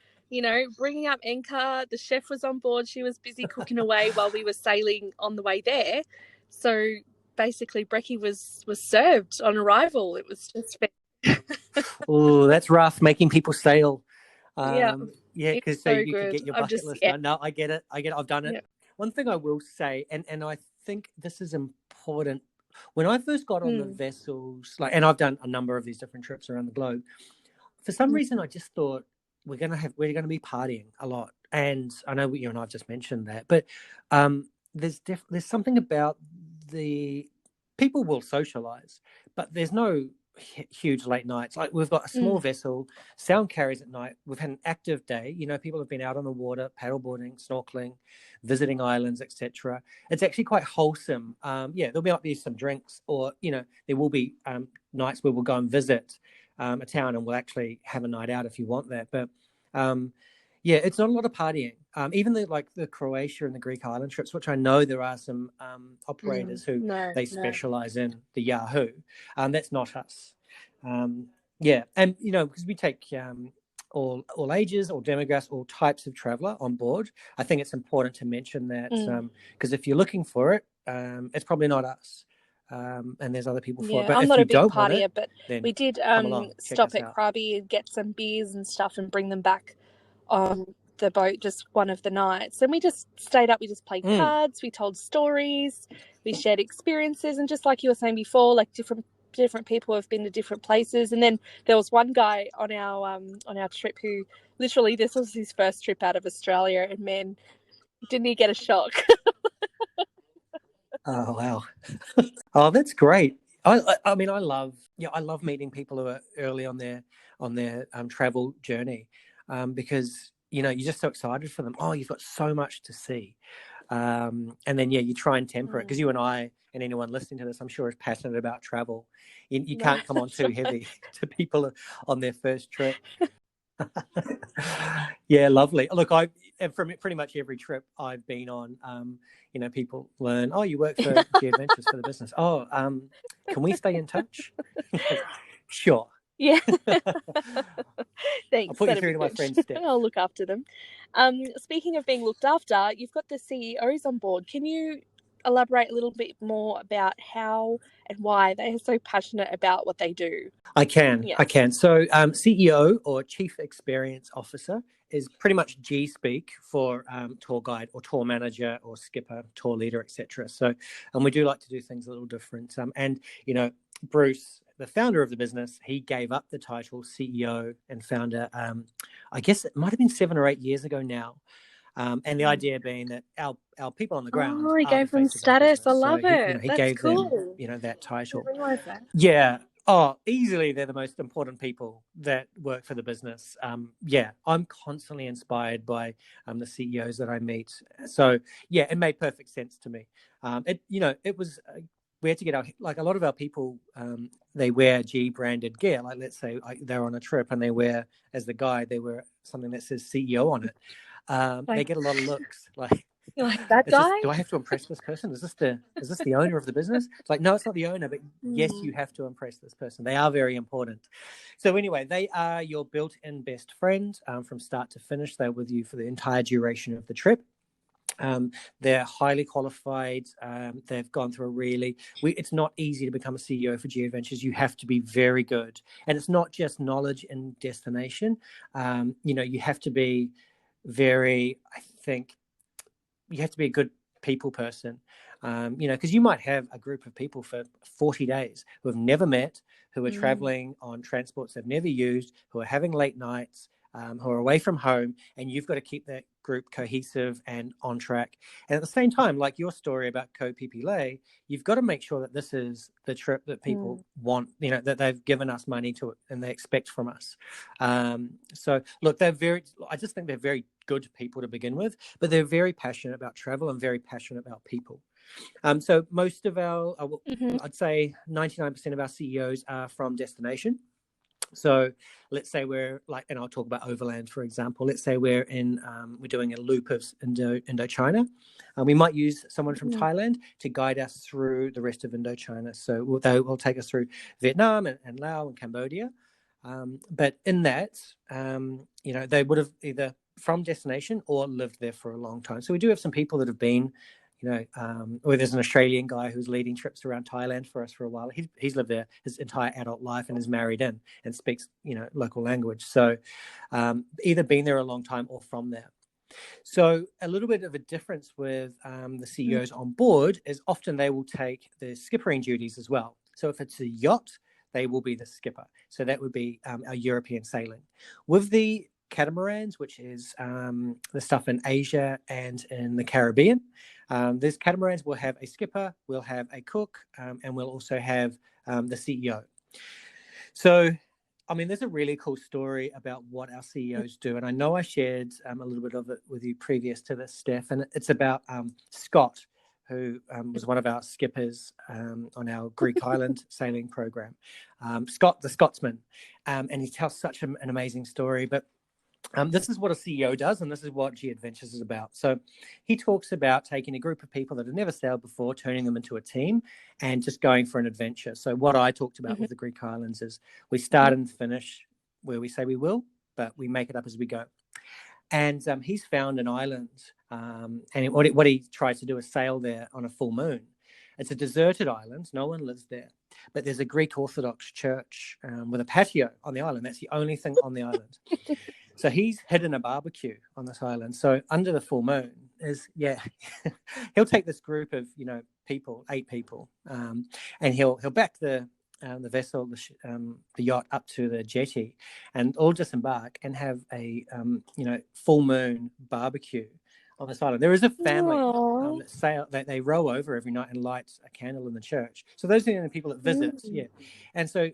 bringing up anchor. The chef was on board. She was busy cooking away while we were sailing on the way there. So basically, brekkie was served on arrival. It was just oh, that's rough, making people sail. Yeah, because so you could get your bucket list done. No, I get it. I've done it. One thing I will say, and I think this is important. When I first got on the vessels, and I've done a number of these different trips around the globe, for some reason I just thought we're going to be partying a lot. And I know you and I've just mentioned that, but there's something about the people will socialize, but there's no huge late nights. Like, we've got a small vessel, sound carries at night. We've had an active day. People have been out on the water, paddleboarding, snorkeling, visiting islands, etc. It's actually quite wholesome. There'll be some drinks, or there will be nights where we'll go and visit a town, and we'll actually have a night out if you want that. But it's not a lot of partying. Even the Croatia and the Greek island trips, which I know there are some operators who specialize in the Yahoo. That's not us. And because we take all ages, all demographics, all types of traveler on board. I think it's important to mention that, because if you're looking for it, it's probably not us. And there's other people for it. But I'm if not you a big don't partier, want it, but we did stop at Krabi and get some beers and stuff and bring them back on the boat just one of the nights. And we just stayed up, we just played cards, we told stories, we shared experiences, and just like you were saying before, like different people have been to different places. And then there was one guy on our trip who literally, this was his first trip out of Australia, and man, didn't he get a shock? Oh wow. Oh, that's great. I mean, I love meeting people who are early on their travel journey, because you're just so excited for them. Oh, you've got so much to see, and then you try and temper it, because you and I and anyone listening to this, I'm sure, is passionate about travel. You can't come on too heavy to people on their first trip. Yeah, lovely. Look, from pretty much every trip I've been on, people learn, oh, you work for G Adventures for the business. Oh, can we stay in touch? Sure. Yeah. Thanks. I'll put you through to my friend Steph. I'll look after them. Speaking of being looked after, you've got the CEOs on board. Can you elaborate a little bit more about how and why they are so passionate about what they do? I can. So CEO, or Chief Experience Officer, is pretty much G speak for tour guide or tour manager or skipper, tour leader, etc. So, and we do like to do things a little different. And Bruce, the founder of the business, he gave up the title CEO and founder, I guess it might have been 7 or 8 years ago now. And the idea being that our people on the ground. Oh, he gave them status. I love it. He That's gave cool. them, that title. I realize that. Yeah. Oh, easily they're the most important people that work for the business. I'm constantly inspired by the CEOs that I meet. So it made perfect sense to me. It was. We had to get a lot of our people, they wear G branded gear. Like, let's say they're on a trip and they wear, as the guide, they wear something that says CEO on it. They get a lot of looks like that guy. Do I have to impress this person? Is this the owner of the business? It's like, no, it's not the owner, but yes, you have to impress this person. They are very important. So anyway, they are your built-in best friend from start to finish. They're with you for the entire duration of the trip. They're highly qualified. They've gone through it's not easy to become a CEO for G Adventures. You have to be very good. And it's not just knowledge and destination. You have to be you have to be a good people person, because you might have a group of people for 40 days who have never met, who are traveling on transports they've never used, who are having late nights, who are away from home, and you've got to keep that group cohesive and on track. And at the same time, like your story about Ko Pipile, you've got to make sure that this is the trip that people want, that they've given us money to it and they expect from us. So look, I just think they're very good people to begin with, but they're very passionate about travel and very passionate about people. So most of I'd say 99% of our CEOs are from destination. So let's say we're and I'll talk about overland, for example. Let's say we're doing a loop of Indochina. We might use someone from Thailand to guide us through the rest of Indochina. So they will take us through Vietnam and Laos and Cambodia. But in that, they would have either from destination or lived there for a long time. So we do have some people that have been, or there's an Australian guy who's leading trips around Thailand for us for a while. He's lived there his entire adult life and is married in and speaks, local language. So either been there a long time or from there. So a little bit of a difference with the CEOs on board is often they will take the skippering duties as well. So if it's a yacht, they will be the skipper. So that would be our European sailing. With the catamarans, which is the stuff in Asia and in the Caribbean, these catamarans will have a skipper, we'll have a cook, and we'll also have the CEO. So, there's a really cool story about what our CEOs do. And I know I shared a little bit of it with you previous to this, Steph, and it's about Scott, who was one of our skippers on our Greek island sailing program. Scott, the Scotsman. And he tells such an amazing story. But this is what a CEO does, and this is what G Adventures is about. So he talks about taking a group of people that have never sailed before, turning them into a team, and just going for an adventure. So what I talked about with the Greek islands is we start and finish where we say we will, but we make it up as we go. And he's found an island, and what he tries to do is sail there on a full moon. It's a deserted island. No one lives there. But there's a Greek Orthodox church with a patio on the island. That's the only thing on the island. So he's hidden a barbecue on this island. So under the full moon he'll take this group of, people, 8 people, and he'll back the vessel, the yacht up to the jetty, and all disembark and have a, full moon barbecue on this island. There is a family that they row over every night and light a candle in the church. So those are the people that visit. And so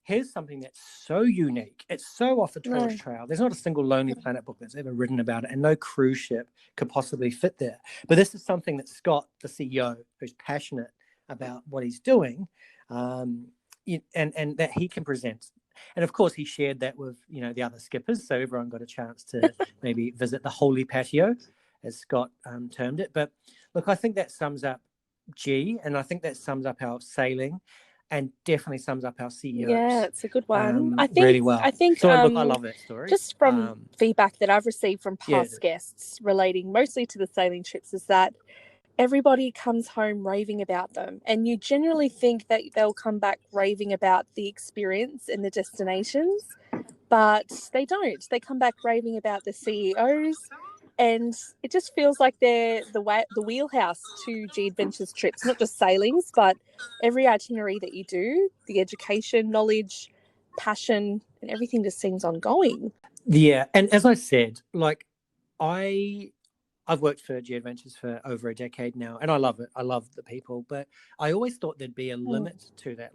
here's something that's so unique. It's so off the tourist trail. There's not a single Lonely Planet book that's ever written about it, and no cruise ship could possibly fit there. But this is something that Scott, the CEO, who's passionate about what he's doing, and that he can present. And of course, he shared that with the other skippers, so everyone got a chance to maybe visit the holy patio, as Scott termed it. But look, I think that sums up G, and I think that sums up our sailing, and definitely sums up our CEOs. Yeah, it's a good one. I think really well. I think so look, I love that story. Just from feedback that I've received from past guests relating mostly to the sailing trips is that everybody comes home raving about them, and you generally think that they'll come back raving about the experience and the destinations, but they don't. They come back raving about the CEOs. And it just feels like they're the wheelhouse to G Adventures trips, not just sailings, but every itinerary that you do, the education, knowledge, passion, and everything just seems ongoing. Yeah, and as I said, I've worked for G Adventures for over a decade now, and I love it. I love the people, but I always thought there'd be a limit to that.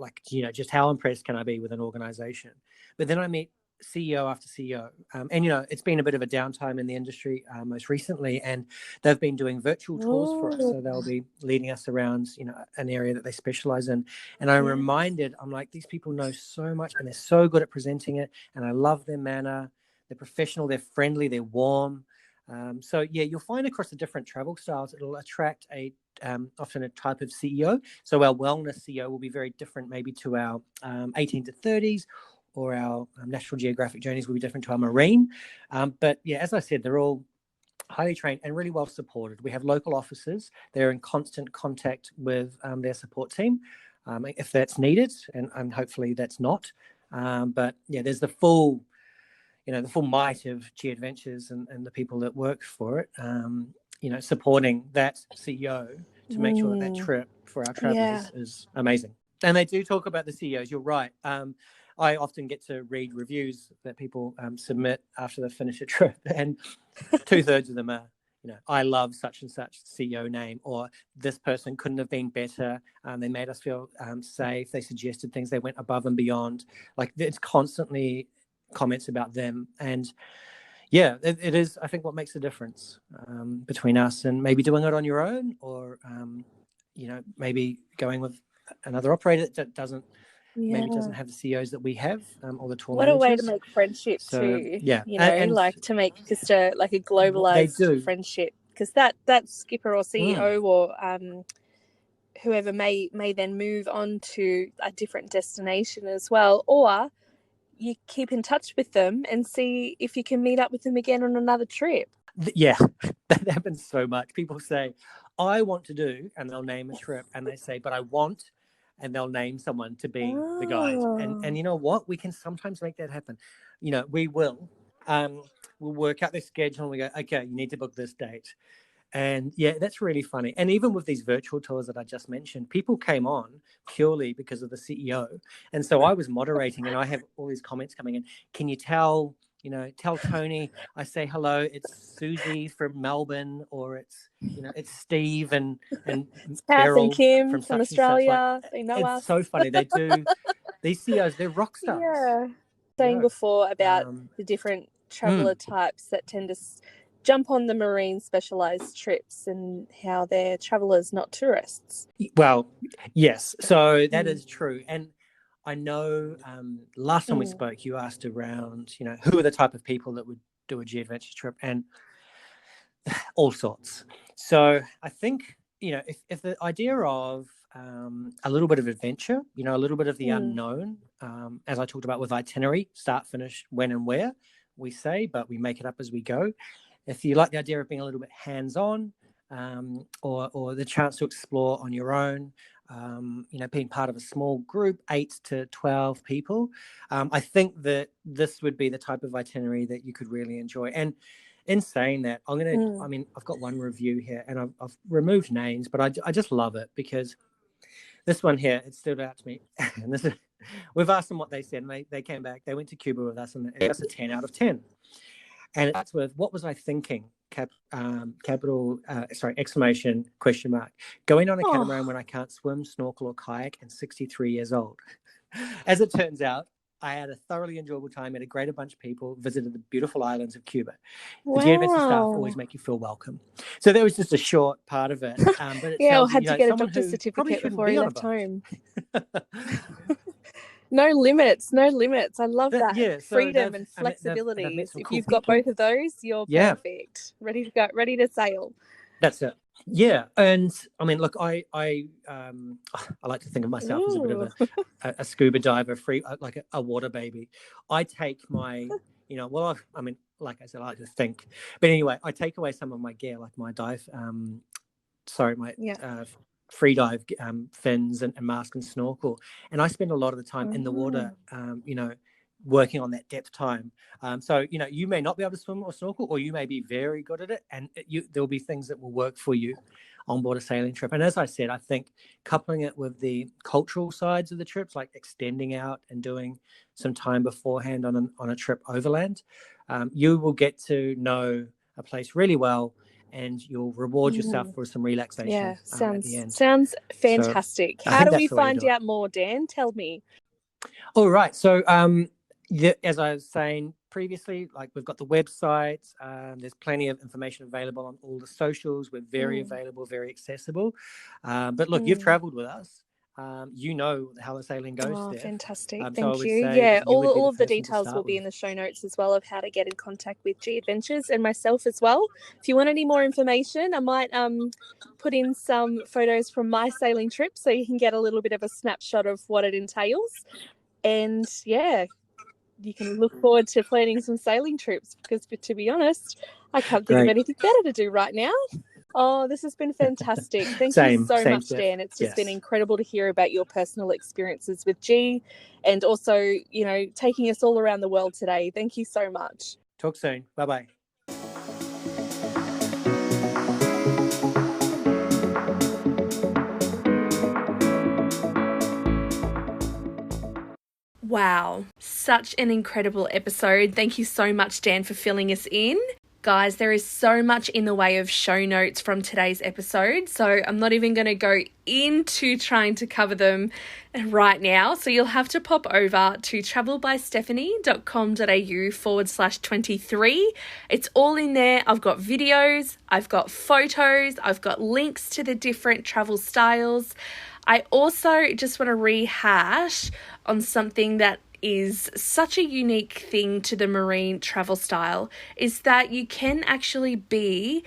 Just how impressed can I be with an organization? But then I meet CEO after CEO. And, it's been a bit of a downtime in the industry most recently, and they've been doing virtual tours for us. So they'll be leading us around, an area that they specialize in. And I'm reminded, I'm like, these people know so much and they're so good at presenting it. And I love their manner. They're professional, they're friendly, they're warm. You'll find across the different travel styles, it'll attract often a type of CEO. So our wellness CEO will be very different maybe to our 18 to 30s, or our National Geographic journeys will be different to our marine. But as I said, they're all highly trained and really well supported. We have local officers. They're in constant contact with their support team if that's needed, and hopefully that's not. There's the full might of G Adventures and the people that work for it, supporting that CEO to make sure that trip for our travelers is amazing. And they do talk about the CEOs. You're right. I often get to read reviews that people submit after they finish a trip, and 2/3 of them are, I love such and such CEO name, or this person couldn't have been better. They made us feel safe. They suggested things. They went above and beyond. Like, it's constantly comments about them. And yeah, it is, I think, what makes the difference between us and maybe doing it on your own, or, maybe going with another operator that doesn't have the CEOs that we have, or the tour What managers. a way to make friendship too. Yeah, and like to make just a globalized friendship, because that skipper or CEO or whoever may then move on to a different destination as well, or you keep in touch with them and see if you can meet up with them again on another trip. Yeah, that happens so much. People say, I want to do, and they'll name a trip, and they say, but I want, and they'll name someone to be the guide. And you know what? We can sometimes make that happen. We will. We'll work out the schedule and we go, okay, you need to book this date. And yeah, that's really funny. And even with these virtual tours that I just mentioned, people came on purely because of the CEO. And so I was moderating, and I have all these comments coming in. Can you tell Tony I say hello, it's Susie from Melbourne, or it's Steve and Kath and Kim from Australia. They know it's us. So funny. They do. These CEOs, they're rock stars. Yeah. Saying before about the different traveller types that tend to jump on the marine specialised trips, and how they're travellers, not tourists. Well, yes. So that is true. And I know last time we spoke, you asked around, who are the type of people that would do a G-Adventure trip, and all sorts. So I think, if the idea of a little bit of adventure, a little bit of the unknown, as I talked about with itinerary, start, finish, when and where, we say, but we make it up as we go. If you like the idea of being a little bit hands-on, or the chance to explore on your own, being part of a small group, 8 to 12 people, I think that this would be the type of itinerary that you could really enjoy. And in saying that, I've got one review here, and I've removed names, but I just love it, because this one here, it stood out to me. And we've asked them what they said, and they came back. They went to Cuba with us, and it's a 10 out of 10. And it's with, what was I thinking? Exclamation, question mark. Going on a catamaran when I can't swim, snorkel, or kayak, and 63 years old. As it turns out, I had a thoroughly enjoyable time, met a great bunch of people, visited the beautiful islands of Cuba. The G-Adventure staff always make you feel welcome. So that was just a short part of it. But it I had to get a doctor's certificate before he left home. No limits. I love that. Yeah, so freedom and flexibility. If you've got both of those, you're perfect. Ready to go, ready to sail. That's it. Yeah. And look, I like to think of myself as a bit of a scuba diver, like a water baby. I take my, like I said, I like to think. But anyway, I take away some of my gear, like my dive, free dive fins and mask and snorkel, and I spend a lot of the time in the water, working on that depth time. So you may not be able to swim or snorkel, or you may be very good at it, and there'll be things that will work for you on board a sailing trip. And as I said, I think coupling it with the cultural sides of the trips, like extending out and doing some time beforehand on a trip overland, you will get to know a place really well, and you'll reward yourself for some relaxation. Yeah, at the end. Sounds fantastic. So, how do we find out more, Dan? Tell me. All right. So as I was saying previously, like, we've got the website. There's plenty of information available on all the socials. We're very available, very accessible. But look, you've traveled with us. You know how the sailing goes there. Fantastic. So Thank you. Yeah, all of the details will be in the show notes as well, of how to get in contact with G-Adventures and myself as well. If you want any more information, I might put in some photos from my sailing trip, so you can get a little bit of a snapshot of what it entails. And yeah, you can look forward to planning some sailing trips, because to be honest, I can't think of anything better to do right now. Oh, this has been fantastic. Thank you so much, Dan. It's just been incredible to hear about your personal experiences with G, and also, taking us all around the world today. Thank you so much. Talk soon. Bye-bye. Wow, such an incredible episode. Thank you so much, Dan, for filling us in. Guys, there is so much in the way of show notes from today's episode, so I'm not even going to go into trying to cover them right now. So you'll have to pop over to travelbystephanie.com.au/23. It's all in there. I've got videos, I've got photos, I've got links to the different travel styles. I also just want to rehash on something that is such a unique thing to the marine travel style, is that you can actually be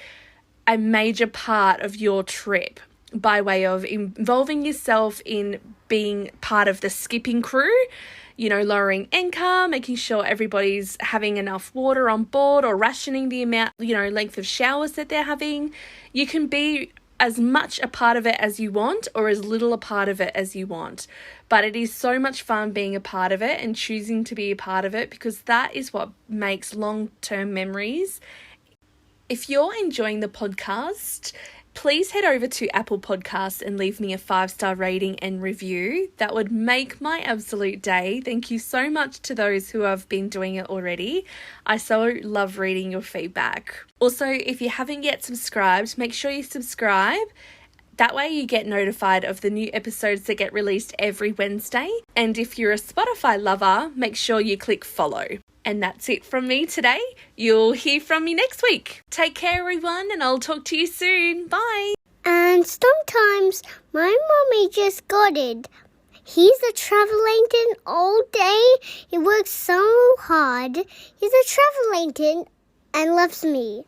a major part of your trip by way of involving yourself in being part of the skipping crew, you know, lowering anchor, making sure everybody's having enough water on board or rationing the amount, you know, length of showers that they're having. You can be as much a part of it as you want or as little a part of it as you want. But it is so much fun being a part of it and choosing to be a part of it, because that is what makes long-term memories. If you're enjoying the podcast, please head over to Apple Podcasts and leave me a 5-star rating and review. That would make my absolute day. Thank you so much to those who have been doing it already. I so love reading your feedback. Also, if you haven't yet subscribed, make sure you subscribe. That way you get notified of the new episodes that get released every Wednesday. And if you're a Spotify lover, make sure you click follow. And that's it from me today. You'll hear from me next week. Take care, everyone, and I'll talk to you soon. Bye. And sometimes my mommy just got it. He's a travel agent all day. He works so hard. He's a travel agent and loves me.